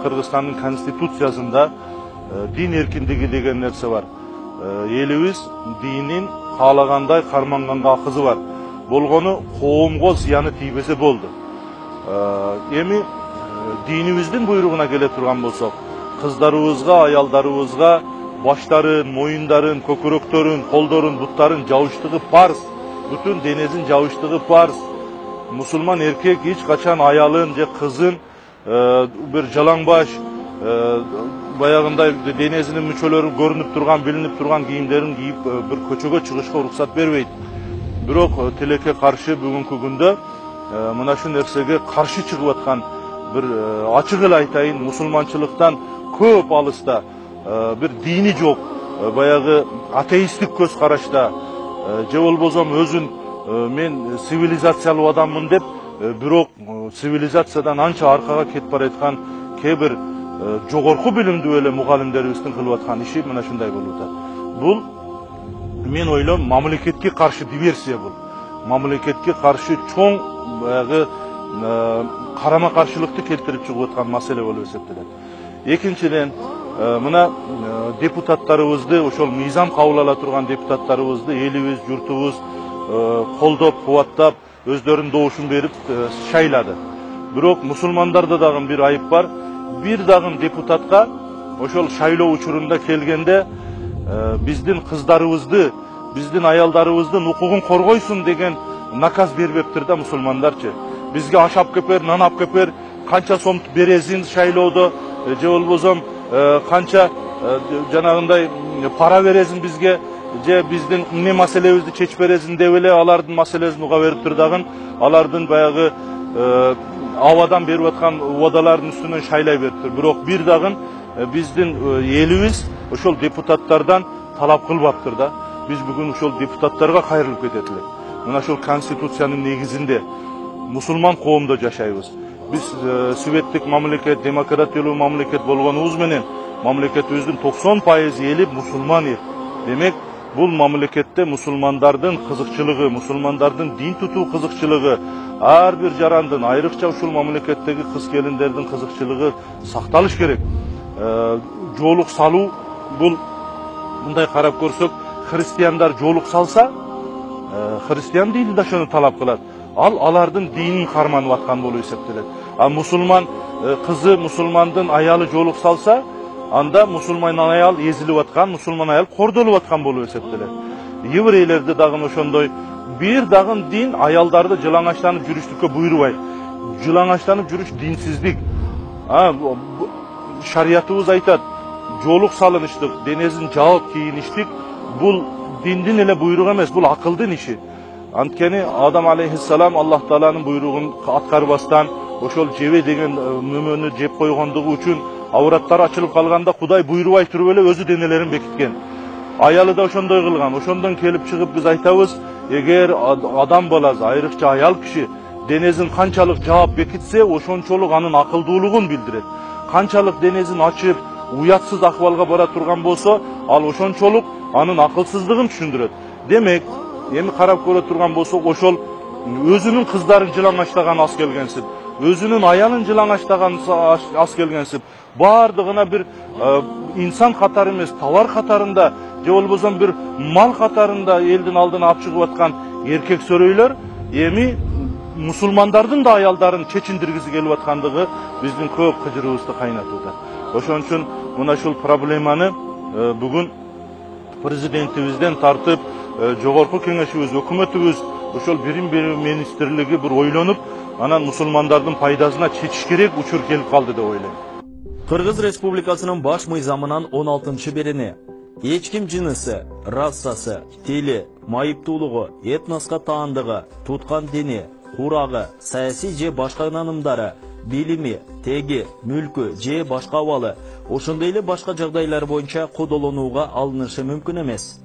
Kırgızstan'ın konstitutsiyasında din erkinligi деген nerse var. Elimiz dinin kalagандай karmanganга akızı var. Болгону коомго зыяны тийбесе болду. Эми dinimizin buyruğuna gele turgan bolsok, kızlarыбызга, аялдарыбызга başların, moyunların, köküröktөрүн, колдорун, буттарын жабыштыгы парз. Bütün denezin жабыштыгы парз. Musulman erkek hiç kaçan ayalın, kızın bir жалаңбаш, bayağında denezinin müçölörü görünüp turgan, bilinip turgan giyimlerin giyip bir köçöge çıkışka ruhsat berбейт. Бирок тилекке каршы бүгүнкү күндө мына шу нерсеге каршы чыгып аткан bir açık эле айтайын, мусулманчылыктан көп алыста, bir dini жок, баягы атеисттик көз карашта, же болбосо өзүн мен цивилизациялуу адаммын деп, бирок цивилизациядан анча аркага кетип бараткан кээ бир жогорку билимдүү эле мугалимдерибиздин кылып аткан иши мына ушундай болуп атат. Бул мен ойлойм мамлекетке каршы диверсия бул. Мамлекетке каршы чоң баягы карама каршылыкты келтирип чыгып аткан маселе болуп эсептелет. Экинчиден, мына депутаттарыбызды, ошол мыйзам кабыл ала турган депутаттарыбызды элибиз, журтубуз колдоп, кубаттап, өздөрүнүн добушун берип шайлады. Бирок мусулмандарда дагы бир айып бар. Бир дагы депутатка ошол шайлоо учурунда келгенде биздин кыздарыбызды, биздин аялдарыбыздын укугун коргойсун деген наказ бербептир да мусулмандарчы. Бизге аш алып кепер, нан алып кепер, канча сом бересиң шайлоодо, же болбосо канча жанагындай пара бересиң бизге, же биздин эмне маселебизди чечип бересиң деп эле алардын маселесин уга бериптир дагы, алардын баягы абадан берип аткан убадалардын үстүнөн шайлай бериптир. Бирок бир дагы биздин элибиз ошол депутаттардан талап кылбаптыр да. Биз бүгүн ошол депутаттарга кайрылып кетет элек. Мына ошол конституциянын негизинде мусулман коомдо жашайбыз. Биз светтик мамлекет, демократиялуу мамлекет болгонубуз менен мамлекетибиздин 90% эли мусулман эл. Демек, бул мамлекетте мусулмандардын кызыкчылыгы, мусулмандардын дин тутуу кызыкчылыгы, ар бир жарандын, айрыкча ушул мамлекеттеги кыз келиндердин кызыкчылыгы сакталыш керек. Жоолук салуу бул мындай карап көрсөк, христиандар жоолук салса, христиан дини да ошону талап кылат. Алардын динин карманып аткан болуп эсептелет. Мусулман кызы, мусулмандын аялы жоолук салса, анда мусулман аял эзилип аткан, мусулман аял кордолуп аткан болуп эсептелет. Еврейлерде дагы ошондой бир дагы дин аялдарды жылаңачтанып жүрүштүккө буйрубайт. Жылаңачтанып жүрүш динсиздик. Шариятыбыз айтат, жоолук салыныштык, денесин жаап кийиништик, бул диндин эле буйругу эмес, бул акылдын иши. Анткени Адам алейхиссалам Аллах Тааланын буйругун аткарбастан ошол жебе деген мөмөнү жеп койгондугу үчүн авраттар ачылып калганда Кудай буйрубай туруп эле өзү денелерин бекиткен. Аялы да ошондой кылган. Ошондон келип чыгып биз айтабыз, эгер адам баласы, айрыкча аял киши денесин канчалык жаап бекитсе, ошончолук анын акылдуулугун билдирет. Канчалык денесин ачып, уятсыз акыбалга бара турган болсо, ал ошончолук анын акылсыздыгын түшүндүрөт. Демек, эми карап көрө турган болсок, ошол өзүнүн кыздарын жылаңачтаган аз келгенсип, өзүнүн аялын жылаңачтаган аз келгенсип, бардыгына бир инсан катары эмес, товар катарында, же болбосо бир мал катарында элдин алдына алып чыгып аткан эркек сөрөйлөр эми мусулмандардын да аялдарын чечиндиргиси келип аткандыгы биздин көп кыжырыбызды кайнатып атат. Ошон үчүн мына ушул проблеманы бүгүн президентибизден тартып, жогорку кеңешибиз, өкмөтүбүз, ошол бирин-бири министрлиги бир ойлонуп, анан мусулмандардын пайдасына чечиш керек учур келип калды деп ойлойм. Кыргыз Республикасынын баш мыйзамынан 16-берени эч ким жынысы, расасы, тили, майыптуулугу, этноска таандыгы, туткан дини, курагы, саясий же башка нанымдары, билими, теги, мүлкү же башка абалы, ошондой эле башка жагдайлар боюнча кодолонууга алынышы мүмкүн эмес.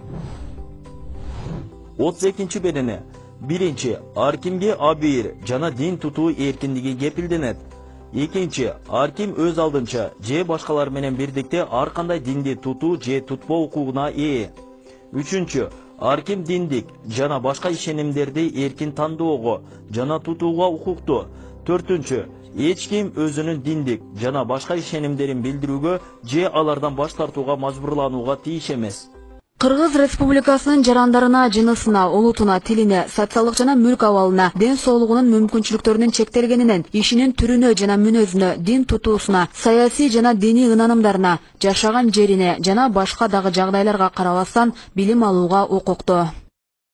32-берени. Биринчи, ар кимге абийир жана дин тутуу эркиндиги кепилденет. Экинчи, ар ким өз алдынча же башкалар менен бирдикте ар кандай динди тутуу же тутпоо укугуна ээ. Үчүнчү, ар ким диндик жана башка ишенимдерди эркин тандоого жана тутууга укуктуу. Төртүнчү, эч ким өзүнүн диндик жана башка ишенимдерин билдирүүгө же алардан баш тартууга мажбурланууга тийиш эмес. Кыргыз Республикасынын жарандарына, жынысына, улутуна, тилине, социалдык жана мүлк абалына, ден соолугунун мүмкүнчүлүктөрүнүн чектелгенинен, ишинин түрүнө жана мүнөзүнө, дин тутуусуна, саясий жана диний ынанымдарына, жашаган жерине жана башка дагы жагдайларга карабастан билим алууга укуктуу.